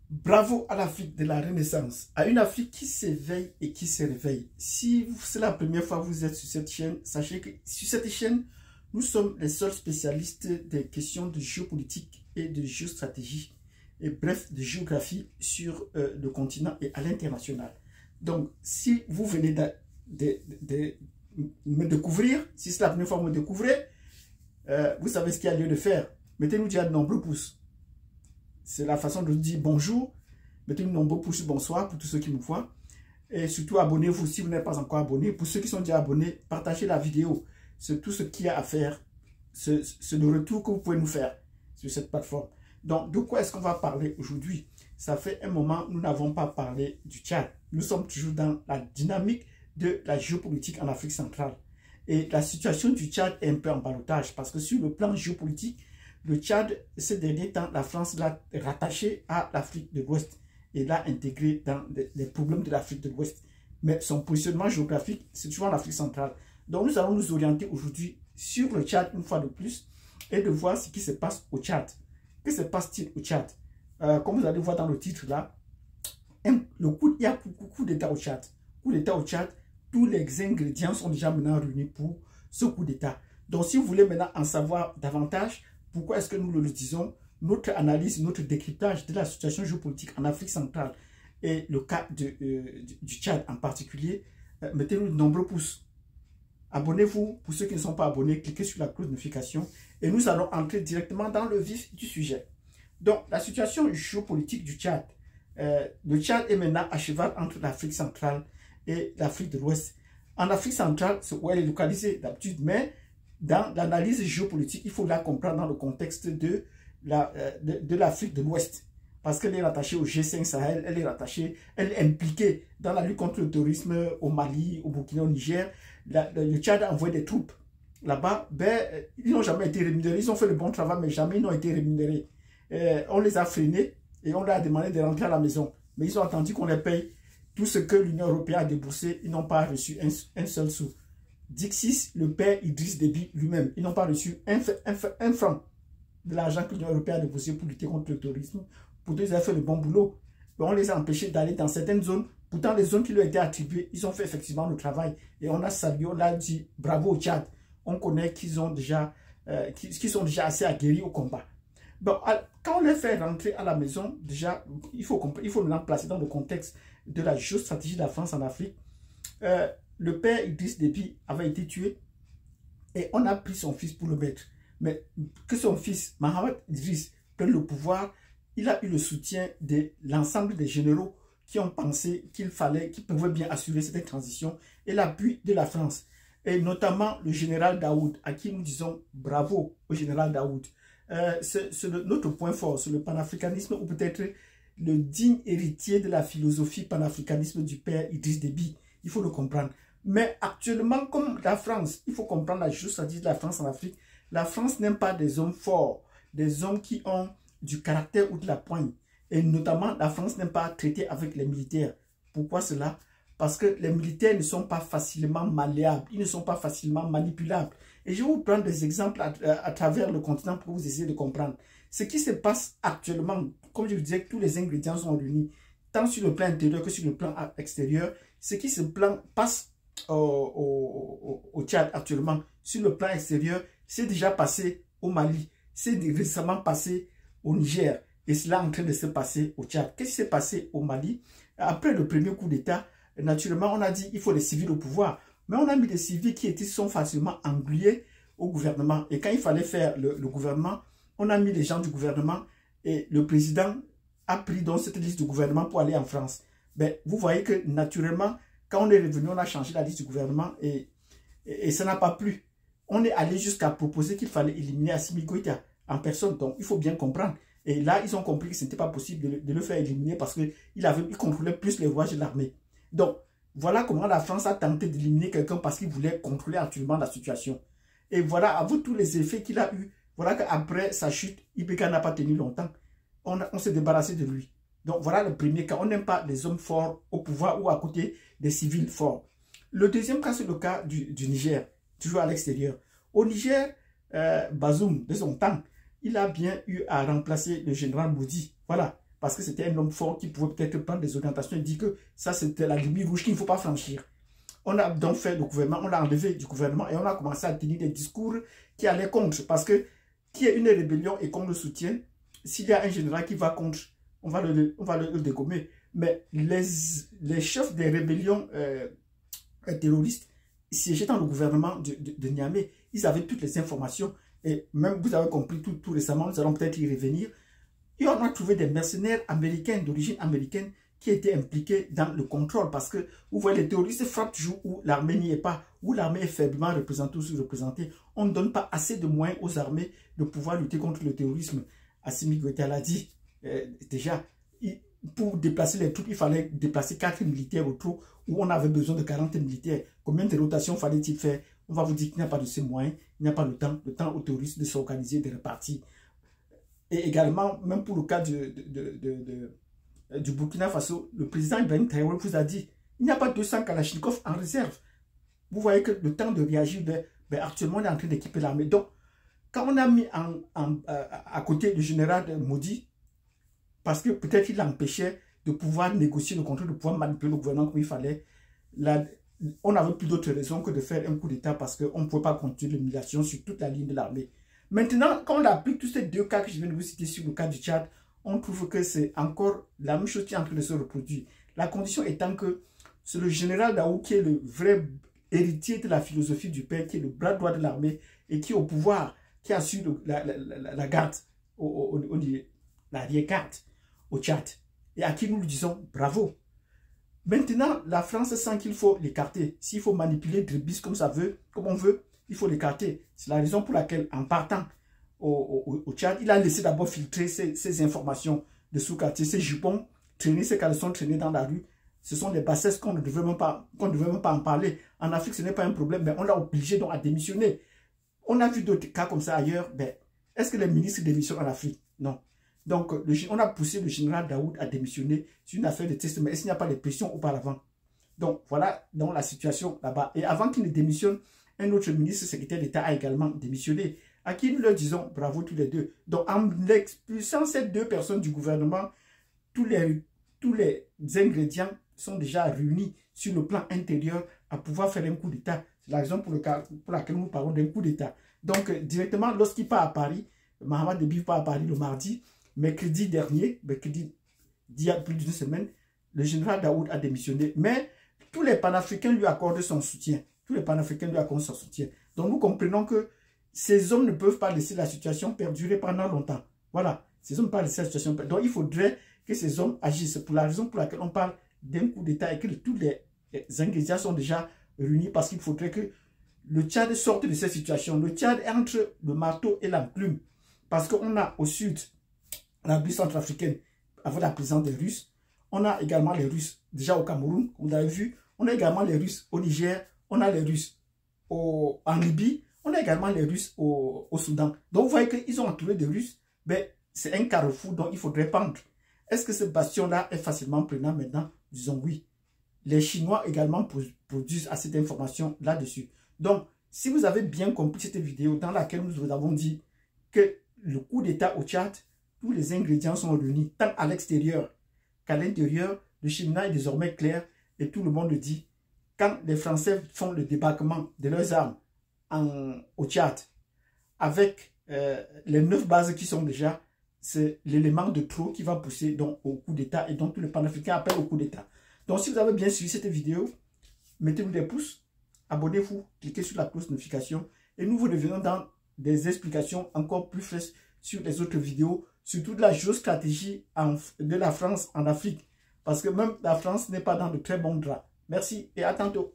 Bravo à l'Afrique de la Renaissance, à une Afrique qui s'éveille et qui se réveille. Si c'est la première fois que vous êtes sur cette chaîne, sachez que sur cette chaîne, nous sommes les seuls spécialistes des questions de géopolitique et de géostratégie, et bref, de géographie sur le continent et à l'international. Donc, si vous venez de me découvrir, si c'est la première fois que vous me découvrez, vous savez ce qu'il y a lieu de faire. Mettez-nous déjà de nombreux pouces. C'est la façon de dire bonjour. Mettez-nous de nombreux pouces, bonsoir pour tous ceux qui me voient. Et surtout, abonnez-vous si vous n'êtes pas encore abonné. Pour ceux qui sont déjà abonnés, partagez la vidéo. C'est tout ce qu'il y a à faire. C'est le retour que vous pouvez nous faire sur cette plateforme. Donc, de quoi est-ce qu'on va parler aujourd'hui? Ça fait un moment, nous n'avons pas parlé du Tchad. Nous sommes toujours dans la dynamique de la géopolitique en Afrique centrale. Et la situation du Tchad est un peu en ballottage parce que sur le plan géopolitique, le Tchad, ces derniers temps, la France l'a rattaché à l'Afrique de l'Ouest et l'a intégré dans les problèmes de l'Afrique de l'Ouest. Mais son positionnement géographique, c'est toujours en Afrique centrale. Donc nous allons nous orienter aujourd'hui sur le Tchad une fois de plus et de voir ce qui se passe au Tchad. Que se passe-t-il au Tchad? Comme vous allez voir dans le titre là, il y a coup d'État au Tchad. Coup d'État au Tchad, tous les ingrédients sont déjà maintenant réunis pour ce coup d'État. Donc si vous voulez maintenant en savoir davantage, pourquoi est-ce que nous le disons? Notre analyse, notre décryptage de la situation géopolitique en Afrique centrale et le cas du Tchad en particulier, mettez-nous de nombreux pouces. Abonnez-vous pour ceux qui ne sont pas abonnés, cliquez sur la cloche de notification et nous allons entrer directement dans le vif du sujet. Donc, la situation géopolitique du Tchad. Le Tchad est maintenant à cheval entre l'Afrique centrale et l'Afrique de l'Ouest. En Afrique centrale, c'est où elle est localisée d'habitude, mais dans l'analyse géopolitique, il faut la comprendre dans le contexte de l'Afrique de l'Ouest. Parce qu'elle est rattachée au G5 Sahel, elle est impliquée dans la lutte contre le terrorisme au Mali, au Burkina, au Niger. Le Tchad a envoyé des troupes là-bas. Ben, ils n'ont jamais été rémunérés. Ils ont fait le bon travail, mais jamais ils n'ont été rémunérés. On les a freinés et on leur a demandé de rentrer à la maison. Mais ils ont attendu qu'on les paye. Tout ce que l'Union européenne a déboursé, ils n'ont pas reçu un seul sou. Dixis, le père Idriss Déby lui-même, ils n'ont pas reçu un franc de l'argent que l'Union européenne a déboursé pour lutter contre le terrorisme. Pourtant, ils ont fait le bon boulot. Mais on les a empêchés d'aller dans certaines zones. Pourtant, les zones qui leur étaient attribuées, ils ont fait effectivement le travail. Et on a salué, on a dit bravo au Tchad. On connaît qu'ils sont déjà assez aguerris au combat. Bon, quand on les fait rentrer à la maison, déjà, il faut maintenant placer dans le contexte de la géostratégie de la France en Afrique. Le père Idriss Déby avait été tué et on a pris son fils pour le mettre. Mais que son fils, Mahamat Idriss, prenne le pouvoir, il a eu le soutien de l'ensemble des généraux qui ont pensé qu'ils pouvaient bien assurer cette transition et l'appui de la France. Et notamment le général Daoud, à qui nous disons bravo au général Daoud. C'est notre point fort, c'est le panafricanisme ou peut-être le digne héritier de la philosophie panafricanisme du père Idriss Déby. Il faut le comprendre. Mais actuellement, comme la France, il faut comprendre la géostratégie de la France en Afrique. La France n'aime pas des hommes forts, des hommes qui ont du caractère ou de la poigne. Et notamment, la France n'aime pas traiter avec les militaires. Pourquoi cela? Parce que les militaires ne sont pas facilement malléables, ils ne sont pas facilement manipulables. Et je vais vous prendre des exemples à travers le continent pour vous essayer de comprendre. Ce qui se passe actuellement, comme je vous disais, tous les ingrédients sont réunis, tant sur le plan intérieur que sur le plan extérieur. Ce qui se passe au Tchad actuellement, sur le plan extérieur, c'est déjà passé au Mali, c'est récemment passé au Niger, et cela est en train de se passer au Tchad. Qu'est-ce qui s'est passé au Mali? Après le premier coup d'État, naturellement, on a dit qu'il faut les civils au pouvoir, mais on a mis des civils qui sont facilement englués au gouvernement. Et quand il fallait faire le gouvernement, on a mis les gens du gouvernement et le président a pris donc cette liste du gouvernement pour aller en France. Ben, vous voyez que naturellement, quand on est revenu, on a changé la liste du gouvernement et ça n'a pas plu. On est allé jusqu'à proposer qu'il fallait éliminer Assimi Goïta en personne. Donc, il faut bien comprendre. Et là, ils ont compris que ce n'était pas possible de le faire éliminer parce qu'il contrôlait plus les rouages de l'armée. Donc, voilà comment la France a tenté d'éliminer quelqu'un parce qu'il voulait contrôler actuellement la situation. Et voilà, avec tous les effets qu'il a eu, voilà qu'après sa chute, IPK n'a pas tenu longtemps. On s'est débarrassé de lui. Donc, voilà le premier cas. On n'aime pas les hommes forts au pouvoir ou à côté des civils forts. Le deuxième cas, c'est le cas du Niger, toujours à l'extérieur. Au Niger, Bazoum, de son temps, il a bien eu à remplacer le général Moudi. Voilà. parce que c'était un homme fort qui pouvait peut-être prendre des orientations et dire que ça c'était la limite rouge qu'il ne faut pas franchir. On a donc fait le gouvernement, on l'a enlevé du gouvernement et on a commencé à tenir des discours qui allaient contre. Parce que qu'il y ait une rébellion et qu'on le soutienne, s'il y a un général qui va contre, on va le dégommer. Mais les chefs des rébellions terroristes siégeaient dans le gouvernement de Niamey. Ils avaient toutes les informations. Et même, vous avez compris tout récemment, nous allons peut-être y revenir. Et on a trouvé des mercenaires américains, d'origine américaine, qui étaient impliqués dans le contrôle. Parce que, vous voyez, les terroristes frappent toujours où l'armée n'y est pas, où l'armée est faiblement représentée ou sous-représentée. On ne donne pas assez de moyens aux armées de pouvoir lutter contre le terrorisme. Assimi Goïta l'a dit déjà. Pour déplacer les troupes, il fallait déplacer 4 militaires au trou où on avait besoin de 40 militaires. Combien de rotations fallait-il faire? On va vous dire qu'il n'y a pas de ces moyens, il n'y a pas le temps aux terroristes de s'organiser, de repartir. Et également, même pour le cas du Burkina Faso, le président Ibrahim Traoré vous a dit il n'y a pas 200 Kalachnikov en réserve. Vous voyez que le temps de réagir, actuellement, on est en train d'équiper l'armée. Donc, quand on a mis à côté le général Modi, parce que peut-être il l'empêchait de pouvoir négocier le contrôle, de pouvoir manipuler le gouvernement comme il fallait. On n'avait plus d'autre raison que de faire un coup d'État parce qu'on ne pouvait pas continuer l'humiliation sur toute la ligne de l'armée. Maintenant, quand on applique tous ces deux cas que je viens de vous citer sur le cas du Tchad, on trouve que c'est encore la même chose qui est en train de se reproduire. La condition étant que c'est le général Daou qui est le vrai héritier de la philosophie du père, qui est le bras droit de l'armée et qui est au pouvoir, qui assure la garde, l'arrière-garde au Tchad, et à qui nous lui disons bravo. Maintenant, la France sent qu'il faut l'écarter. S'il faut manipuler Drebis comme on veut, il faut l'écarter. C'est la raison pour laquelle, en partant au Tchad, il a laissé d'abord filtrer ces informations de sous-quartier, ces jupons traînés, ces caleçons traînés dans la rue. Ce sont des bassesses qu'on ne devrait même pas en parler. En Afrique, ce n'est pas un problème, mais on l'a obligé donc à démissionner. On a vu d'autres cas comme ça ailleurs. Est-ce que les ministres démissionnent en Afrique? Non. Donc, on a poussé le général Daoud à démissionner sur une affaire de test, mais est-ce qu'il n'y a pas de pression auparavant? Donc, voilà donc la situation là-bas. Et avant qu'il ne démissionne, un autre ministre secrétaire d'État a également démissionné, à qui nous leur disons bravo tous les deux. Donc, en expulsant ces deux personnes du gouvernement, tous les ingrédients sont déjà réunis sur le plan intérieur à pouvoir faire un coup d'État. C'est la raison pour laquelle nous parlons d'un coup d'État. Donc, directement, lorsqu'il part à Paris, Mahamat Déby part à Paris le mardi, mercredi dernier, d'il y a plus d'une semaine, le général Daoud a démissionné. Mais tous les panafricains lui accordent son soutien. Tous les panafricains lui accordent son soutien. Donc nous comprenons que ces hommes ne peuvent pas laisser la situation perdurer pendant longtemps. Voilà, ces hommes ne peuvent pas laisser la situation perdurer. Donc il faudrait que ces hommes agissent. Pour la raison pour laquelle on parle d'un coup d'État et que tous les ingrédients sont déjà réunis, parce qu'il faudrait que le Tchad sorte de cette situation. Le Tchad est entre le marteau et la plume. Parce qu'on a au sud la République centrafricaine avec la présence des Russes. On a également les Russes déjà au Cameroun, vous avez vu. On a également les Russes au Niger. On a les Russes en Libye. On a également les Russes au Soudan. Donc vous voyez qu'ils ont entouré de Russes. Mais c'est un carrefour dont il faudrait pendre. Est-ce que ce bastion-là est facilement prenant maintenant? Disons oui. Les Chinois également produisent assez d'informations là-dessus. Donc, si vous avez bien compris cette vidéo dans laquelle nous vous avons dit que le coup d'État au Tchad, tous les ingrédients sont réunis, tant à l'extérieur qu'à l'intérieur, le cheminement est désormais clair et tout le monde le dit. Quand les Français font le débarquement de leurs armes au Tchad, avec les 9 bases qui sont déjà, c'est l'élément de trop qui va pousser donc, au coup d'État et donc tous les panafricains appellent au coup d'État. Donc si vous avez bien suivi cette vidéo, mettez-nous des pouces, abonnez-vous, cliquez sur la cloche de notification et nous vous revenons dans des explications encore plus fraîches sur les autres vidéos, sur toute la géostratégie de la France en Afrique. Parce que même la France n'est pas dans de très bons draps. Merci et à tantôt.